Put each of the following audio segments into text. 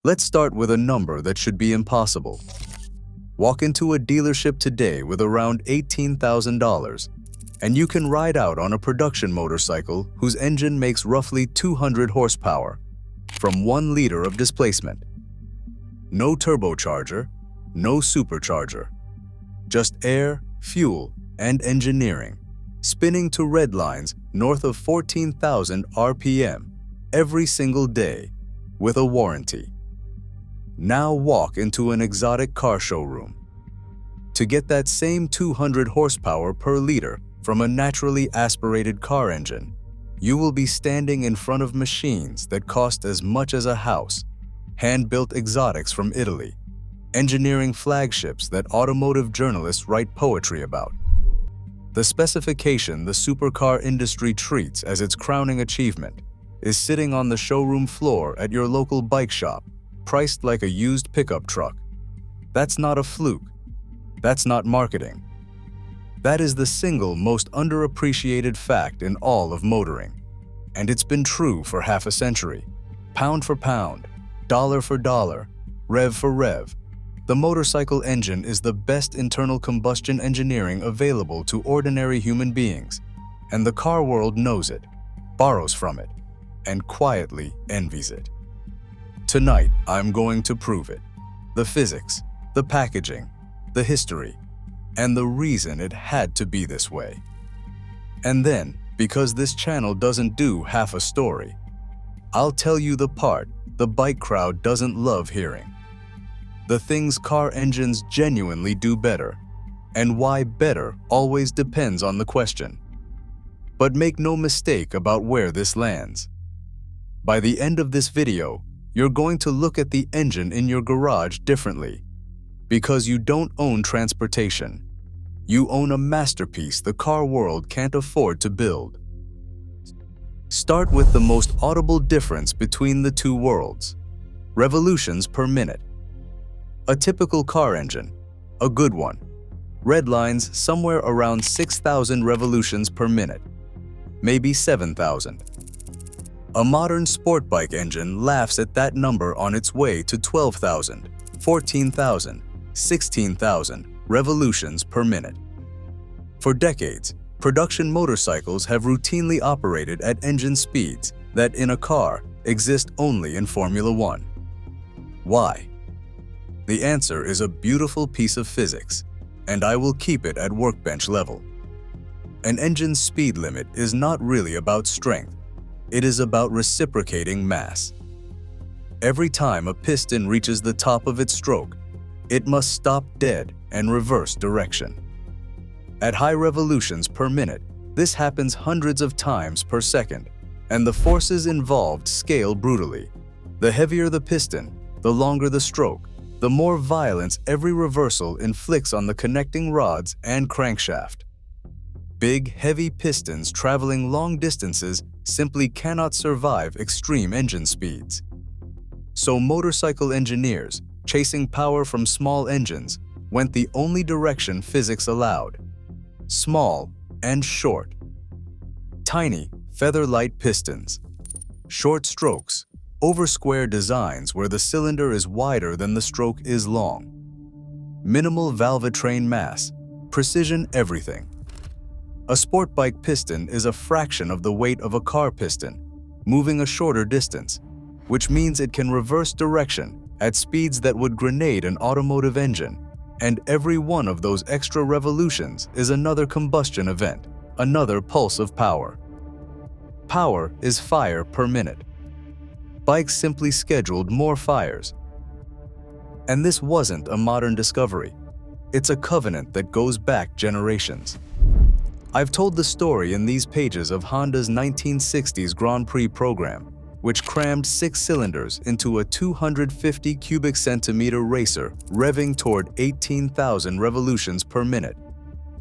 Let's start with a number that should be impossible. Walk into a dealership today with around $18,000, and you can ride out on a production motorcycle whose engine makes roughly 200 horsepower from 1 liter of displacement. No turbocharger, no supercharger. Just air, fuel, and engineering, spinning to red lines north of 14,000 RPM every single day with a warranty. Now walk into an exotic car showroom. To get that same 200 horsepower per liter from a naturally aspirated car engine, you will be standing in front of machines that cost as much as a house, hand-built exotics from Italy, engineering flagships that automotive journalists write poetry about. The specification the supercar industry treats as its crowning achievement is sitting on the showroom floor at your local bike shop, priced like a used pickup truck. That's not a fluke. That's not marketing. That is the single most underappreciated fact in all of motoring. And it's been true for half a century. Pound for pound, dollar for dollar, rev for rev, the motorcycle engine is the best internal combustion engineering available to ordinary human beings, and the car world knows it, borrows from it, and quietly envies it. Tonight, I'm going to prove it. The physics, the packaging, the history, and the reason it had to be this way. And then, because this channel doesn't do half a story, I'll tell you the part the bike crowd doesn't love hearing. The things car engines genuinely do better, and why better always depends on the question. But make no mistake about where this lands. By the end of this video, you're going to look at the engine in your garage differently, because you don't own transportation. You own a masterpiece the car world can't afford to build. Start with the most audible difference between the two worlds: revolutions per minute. A typical car engine, a good one, redlines somewhere around 6,000 revolutions per minute, maybe 7,000. A modern sport bike engine laughs at that number on its way to 12,000, 14,000, 16,000 revolutions per minute. For decades, production motorcycles have routinely operated at engine speeds that in a car exist only in Formula One. Why? The answer is a beautiful piece of physics, and I will keep it at workbench level. An engine's speed limit is not really about strength. It is about reciprocating mass. Every time a piston reaches the top of its stroke, it must stop dead and reverse direction. At high revolutions per minute, this happens hundreds of times per second, and the forces involved scale brutally. The heavier the piston, the longer the stroke, the more violence every reversal inflicts on the connecting rods and crankshaft. Big, heavy pistons traveling long distances simply cannot survive extreme engine speeds. So motorcycle engineers, chasing power from small engines, went the only direction physics allowed: small and short. Tiny, feather-light pistons. Short strokes, over-square designs where the cylinder is wider than the stroke is long. Minimal valvetrain mass, precision everything. A sport bike piston is a fraction of the weight of a car piston, moving a shorter distance, which means it can reverse direction at speeds that would grenade an automotive engine, and every one of those extra revolutions is another combustion event, another pulse of power. Power is fire per minute. Bikes simply scheduled more fires. And this wasn't a modern discovery. It's a covenant that goes back generations. I've told the story in these pages of Honda's 1960s Grand Prix program, which crammed 6 cylinders into a 250 cubic centimeter racer revving toward 18,000 revolutions per minute,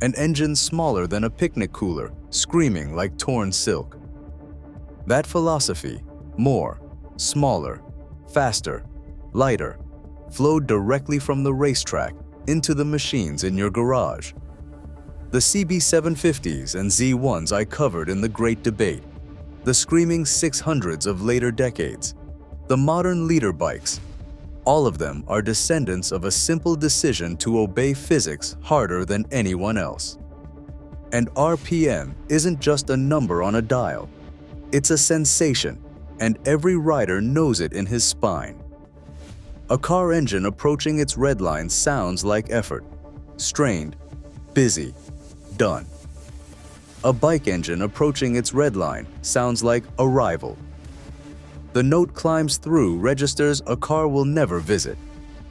an engine smaller than a picnic cooler, screaming like torn silk. That philosophy, more, smaller, faster, lighter, flowed directly from the racetrack into the machines in your garage. The CB750s and Z1s I covered in the Great Debate, the screaming 600s of later decades, the modern leader bikes, All of them are descendants of a simple decision to obey physics harder than anyone else. And RPM isn't just a number on a dial. It's a sensation, and every rider knows it in his spine. A car engine approaching its red line sounds like effort, strained, busy, done. A bike engine approaching its red line sounds like arrival. The note climbs through registers a car will never visit.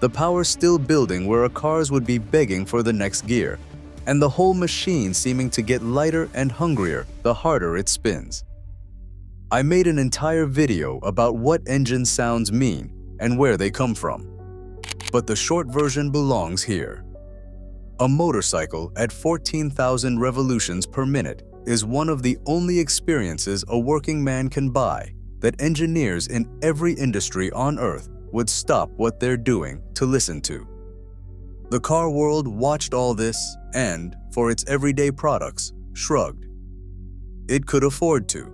The power still building where a cars would be begging for the next gear, and the whole machine seeming to get lighter and hungrier the harder it spins. I made an entire video about what engine sounds mean and where they come from. But the short version belongs here. A motorcycle at 14,000 revolutions per minute is one of the only experiences a working man can buy that engineers in every industry on Earth would stop what they're doing to listen to. The car world watched all this and, for its everyday products, shrugged. It could afford to.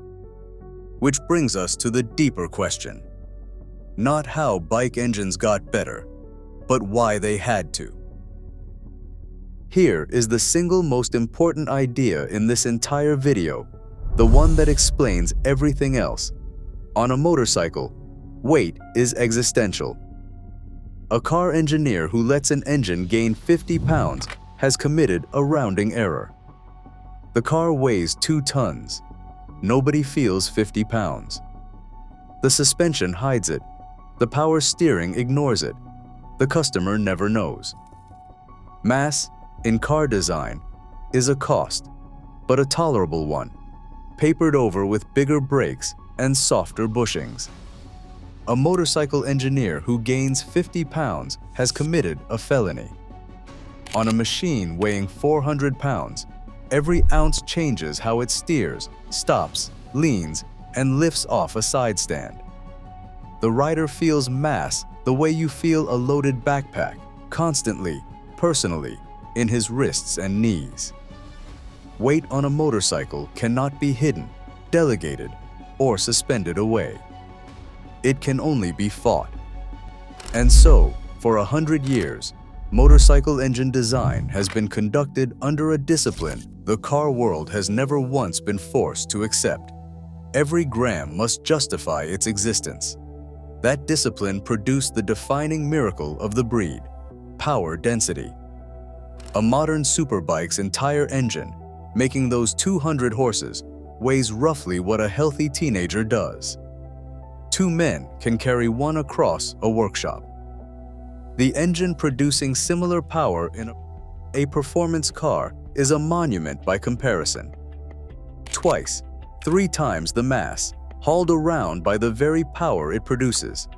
Which brings us to the deeper question. Not how bike engines got better, but why they had to. Here is the single most important idea in this entire video, the one that explains everything else. On a motorcycle, weight is existential. A car engineer who lets an engine gain 50 pounds has committed a rounding error. The car weighs 2 tons. Nobody feels 50 pounds. The suspension hides it. The power steering ignores it. The customer never knows. Mass, in car design, is a cost, but a tolerable one, papered over with bigger brakes and softer bushings. A motorcycle engineer who gains 50 pounds has committed a felony. On a machine weighing 400 pounds, every ounce changes how it steers, stops, leans, and lifts off a side stand. The rider feels mass the way you feel a loaded backpack, constantly, personally, in his wrists and knees. Weight on a motorcycle cannot be hidden, delegated, or suspended away. It can only be fought. And so, for 100 years, motorcycle engine design has been conducted under a discipline the car world has never once been forced to accept. Every gram must justify its existence. That discipline produced the defining miracle of the breed, power density. A modern superbike's entire engine, making those 200 horses, weighs roughly what a healthy teenager does. 2 men can carry one across a workshop. The engine producing similar power in a performance car is a monument by comparison. Twice, 3 times the mass, hauled around by the very power it produces.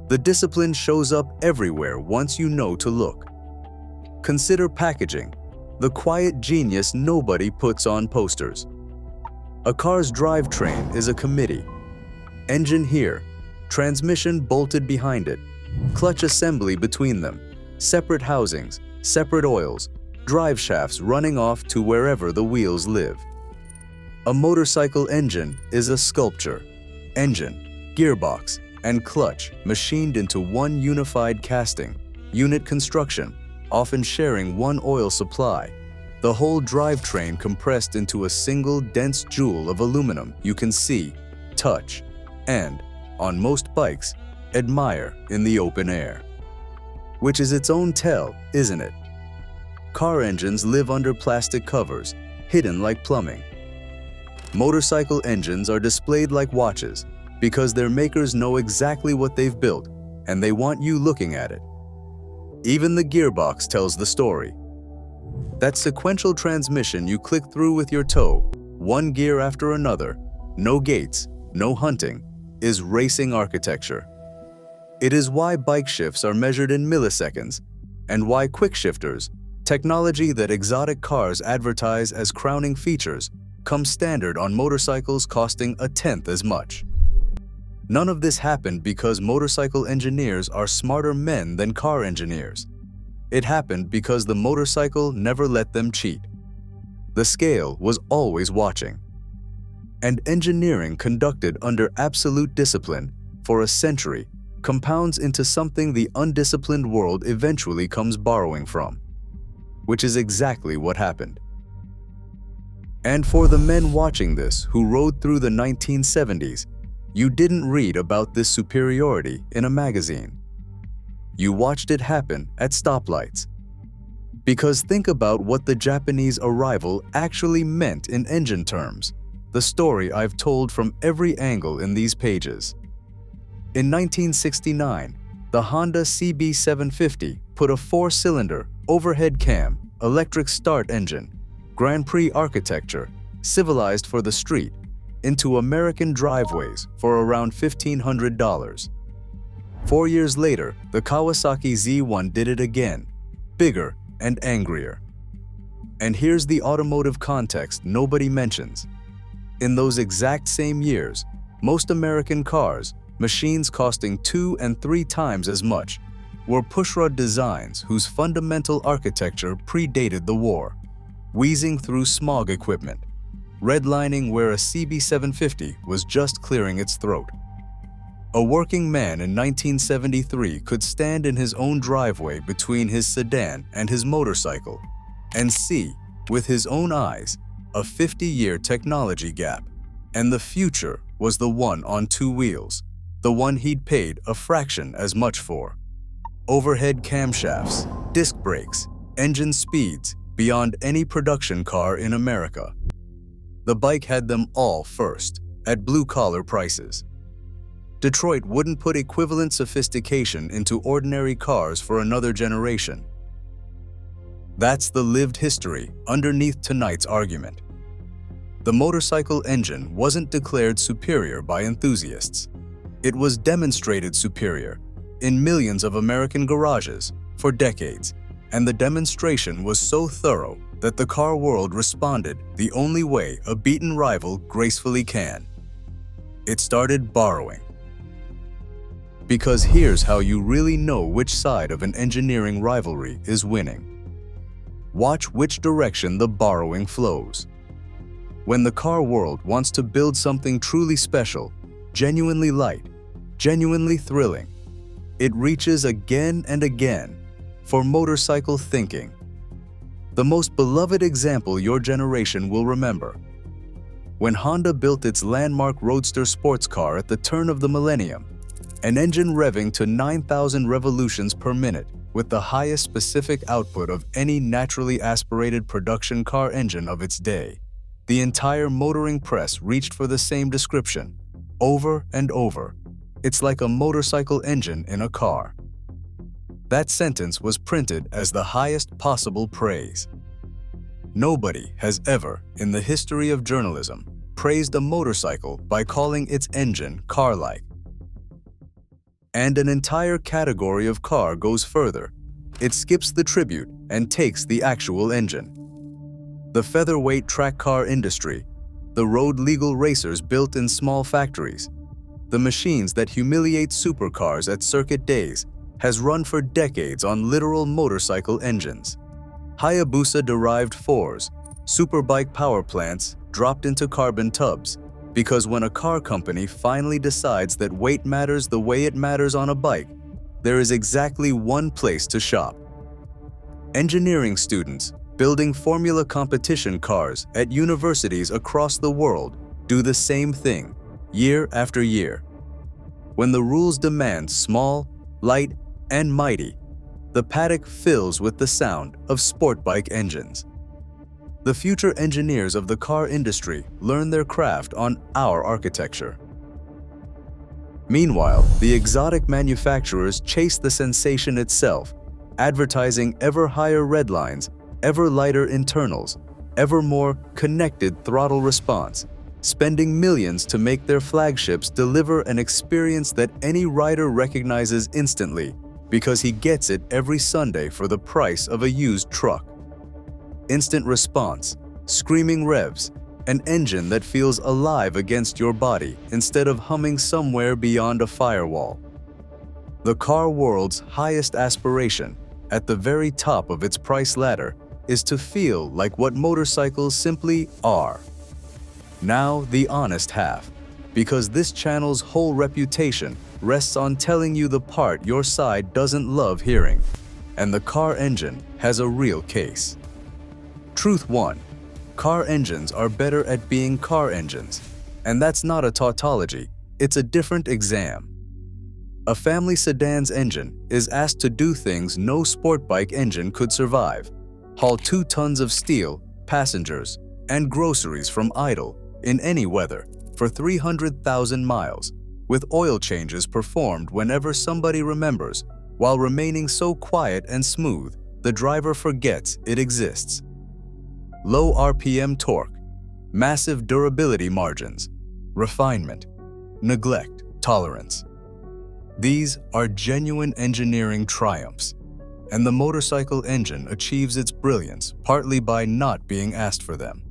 The discipline shows up everywhere once you know to look. Consider packaging, the quiet genius nobody puts on posters. A car's drivetrain is a committee. Engine here, transmission bolted behind it, clutch assembly between them, separate housings, separate oils, drive shafts running off to wherever the wheels live. A motorcycle engine is a sculpture. Engine, gearbox, and clutch machined into one unified casting, unit construction, often sharing one oil supply. The whole drivetrain compressed into a single dense jewel of aluminum you can see, touch, and, on most bikes, admire in the open air. Which is its own tell, isn't it? Car engines live under plastic covers, hidden like plumbing. Motorcycle engines are displayed like watches because their makers know exactly what they've built and they want you looking at it. Even the gearbox tells the story. That sequential transmission you click through with your toe, one gear after another, no gates, no hunting, is racing architecture. It is why bike shifts are measured in milliseconds, and why quick shifters, technology that exotic cars advertise as crowning features, come standard on motorcycles costing 1/10 as much. None of this happened because motorcycle engineers are smarter men than car engineers. It happened because the motorcycle never let them cheat. The scale was always watching. And engineering conducted under absolute discipline for a century compounds into something the undisciplined world eventually comes borrowing from, which is exactly what happened. And for the men watching this who rode through the 1970s, you didn't read about this superiority in a magazine. You watched it happen at stoplights. Because think about what the Japanese arrival actually meant in engine terms, the story I've told from every angle in these pages. In 1969, the Honda CB750 put a 4-cylinder, overhead cam, electric start engine, Grand Prix architecture, civilized for the street, into American driveways for around $1,500. 4 years later, the Kawasaki Z1 did it again, bigger and angrier. And here's the automotive context nobody mentions. In those exact same years, most American cars, machines costing 2 and 3 times as much, were pushrod designs whose fundamental architecture predated the war, wheezing through smog equipment, redlining where a CB750 was just clearing its throat. A working man in 1973 could stand in his own driveway between his sedan and his motorcycle and see, with his own eyes, a 50-year technology gap, and the future was the one on 2 wheels, the one he'd paid a fraction as much for. Overhead camshafts, disc brakes, engine speeds beyond any production car in America. The bike had them all first, at blue-collar prices. Detroit wouldn't put equivalent sophistication into ordinary cars for another generation. That's the lived history underneath tonight's argument. The motorcycle engine wasn't declared superior by enthusiasts. It was demonstrated superior in millions of American garages for decades, and the demonstration was so thorough that the car world responded the only way a beaten rival gracefully can. It started borrowing. Because here's how you really know which side of an engineering rivalry is winning. Watch which direction the borrowing flows. When the car world wants to build something truly special, genuinely light, genuinely thrilling, it reaches again and again for motorcycle thinking. The most beloved example your generation will remember. When Honda built its landmark roadster sports car at the turn of the millennium, an engine revving to 9,000 revolutions per minute with the highest specific output of any naturally aspirated production car engine of its day, the entire motoring press reached for the same description, over and over. It's like a motorcycle engine in a car. That sentence was printed as the highest possible praise. Nobody has ever, in the history of journalism, praised a motorcycle by calling its engine car-like. And an entire category of car goes further. It skips the tribute and takes the actual engine. The featherweight track car industry, the road-legal racers built in small factories, the machines that humiliate supercars at circuit days, has run for decades on literal motorcycle engines. Hayabusa-derived 4s, superbike powerplants dropped into carbon tubs, because when a car company finally decides that weight matters the way it matters on a bike, there is exactly one place to shop. Engineering students building formula competition cars at universities across the world do the same thing, year after year. When the rules demand small, light, and mighty, the paddock fills with the sound of sport bike engines. The future engineers of the car industry learn their craft on our architecture. Meanwhile, the exotic manufacturers chase the sensation itself, advertising ever higher redlines, ever lighter internals, ever more connected throttle response, spending millions to make their flagships deliver an experience that any rider recognizes instantly because he gets it every Sunday for the price of a used truck. Instant response, screaming revs, an engine that feels alive against your body instead of humming somewhere beyond a firewall. The car world's highest aspiration, at the very top of its price ladder, is to feel like what motorcycles simply are. Now the honest half. because this channel's whole reputation rests on telling you the part your side doesn't love hearing, and the car engine has a real case. Truth 1. Car engines are better at being car engines, and that's not a tautology, it's a different exam. A family sedan's engine is asked to do things no sport bike engine could survive: haul 2 tons of steel, passengers, and groceries from idle in any weather for 300,000 miles, with oil changes performed whenever somebody remembers, while remaining so quiet and smooth the driver forgets it exists. Low RPM torque, massive durability margins, refinement, neglect, tolerance. These are genuine engineering triumphs, and the motorcycle engine achieves its brilliance partly by not being asked for them.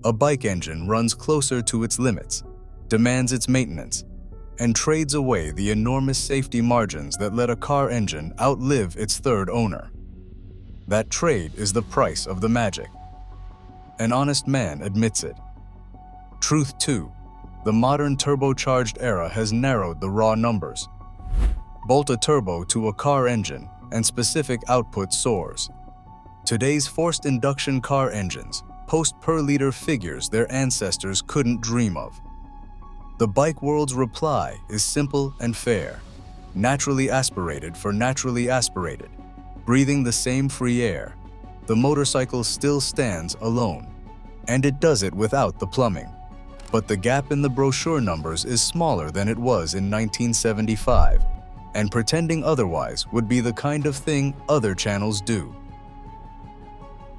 A bike engine runs closer to its limits, demands its maintenance, and trades away the enormous safety margins that let a car engine outlive its third owner. That trade is the price of the magic. An honest man admits it. Truth 2. The modern turbocharged era has narrowed the raw numbers. Bolt a turbo to a car engine and specific output soars. Today's forced induction car engines post per liter figures their ancestors couldn't dream of. The bike world's reply is simple and fair: naturally aspirated for naturally aspirated. Breathing the same free air, the motorcycle still stands alone, and it does it without the plumbing. But the gap in the brochure numbers is smaller than it was in 1975, and pretending otherwise would be the kind of thing other channels do.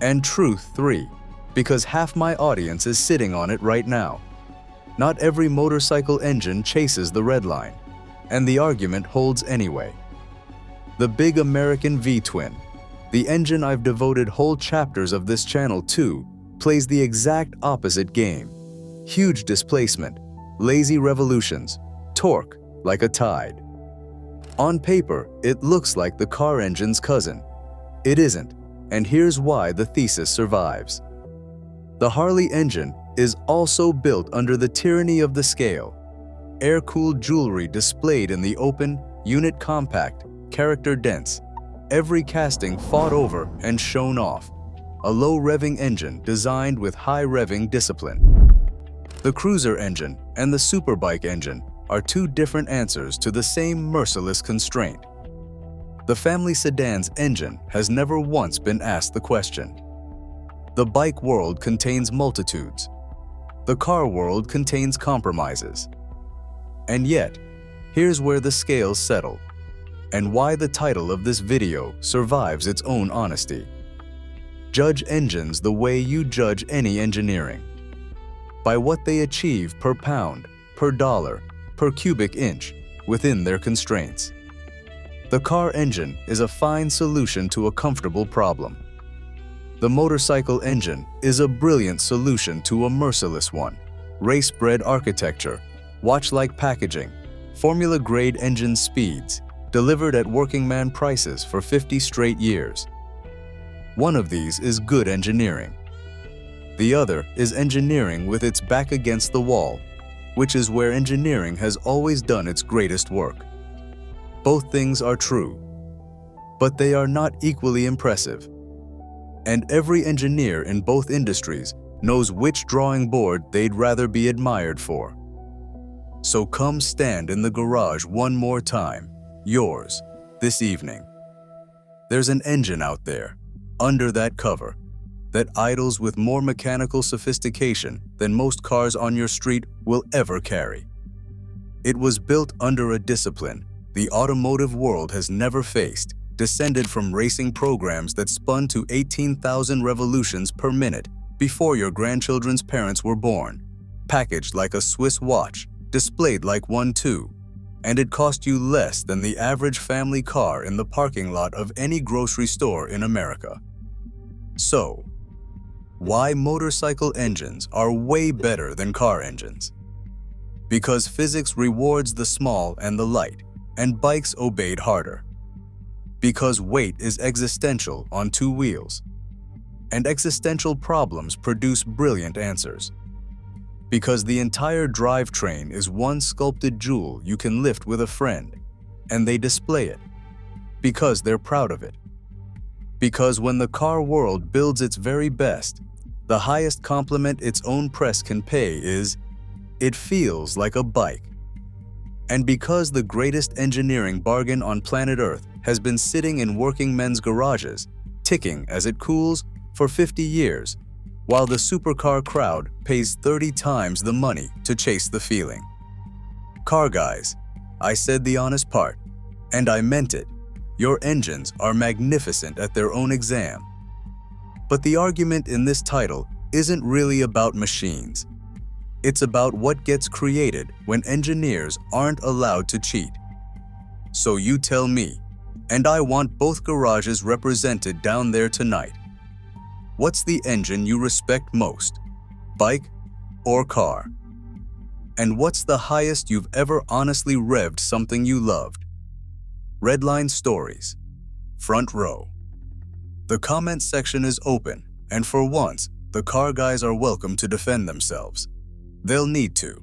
And truth 3, because half my audience is sitting on it right now. Not every motorcycle engine chases the red line, and the argument holds anyway. The big American V-twin, the engine I've devoted whole chapters of this channel to, plays the exact opposite game. Huge displacement, lazy revolutions, torque like a tide. On paper, it looks like the car engine's cousin. It isn't, and here's why the thesis survives. The Harley engine is also built under the tyranny of the scale. Air-cooled jewelry displayed in the open, unit compact, character dense, every casting fought over and shown off. A low revving engine designed with high revving discipline. The cruiser engine and the superbike engine are 2 different answers to the same merciless constraint. The family sedan's engine has never once been asked the question. The bike world contains multitudes. The car world contains compromises. And yet, here's where the scales settle, and why the title of this video survives its own honesty. Judge engines the way you judge any engineering: by what they achieve per pound, per dollar, per cubic inch within their constraints. The car engine is a fine solution to a comfortable problem. The motorcycle engine is a brilliant solution to a merciless one: race-bred architecture, watch-like packaging, formula-grade engine speeds, delivered at working-man prices for 50 straight years. One of these is good engineering. The other is engineering with its back against the wall, which is where engineering has always done its greatest work. Both things are true, but they are not equally impressive. And every engineer in both industries knows which drawing board they'd rather be admired for. So come stand in the garage one more time, yours, this evening. There's an engine out there, under that cover, that idles with more mechanical sophistication than most cars on your street will ever carry. It was built under a discipline the automotive world has never faced, descended from racing programs that spun to 18,000 revolutions per minute before your grandchildren's parents were born, packaged like a Swiss watch, displayed like one too, and it cost you less than the average family car in the parking lot of any grocery store in America. So, why motorcycle engines are way better than car engines? Because physics rewards the small and the light, and bikes obeyed harder. Because weight is existential on 2 wheels, and existential problems produce brilliant answers. Because the entire drivetrain is one sculpted jewel you can lift with a friend, and they display it. Because they're proud of it. Because when the car world builds its very best, the highest compliment its own press can pay is, "It feels like a bike." And because the greatest engineering bargain on planet Earth has been sitting in working men's garages, ticking as it cools for 50 years, while the supercar crowd pays 30 times the money to chase the feeling. Car guys, I said the honest part, and I meant it. Your engines are magnificent at their own exam. But the argument in this title isn't really about machines. It's about what gets created when engineers aren't allowed to cheat. So you tell me, and I want both garages represented down there tonight. What's the engine you respect most, bike or car? And what's the highest you've ever honestly revved something you loved? Redline stories, front row. The comment section is open, and for once, the car guys are welcome to defend themselves. They'll need to.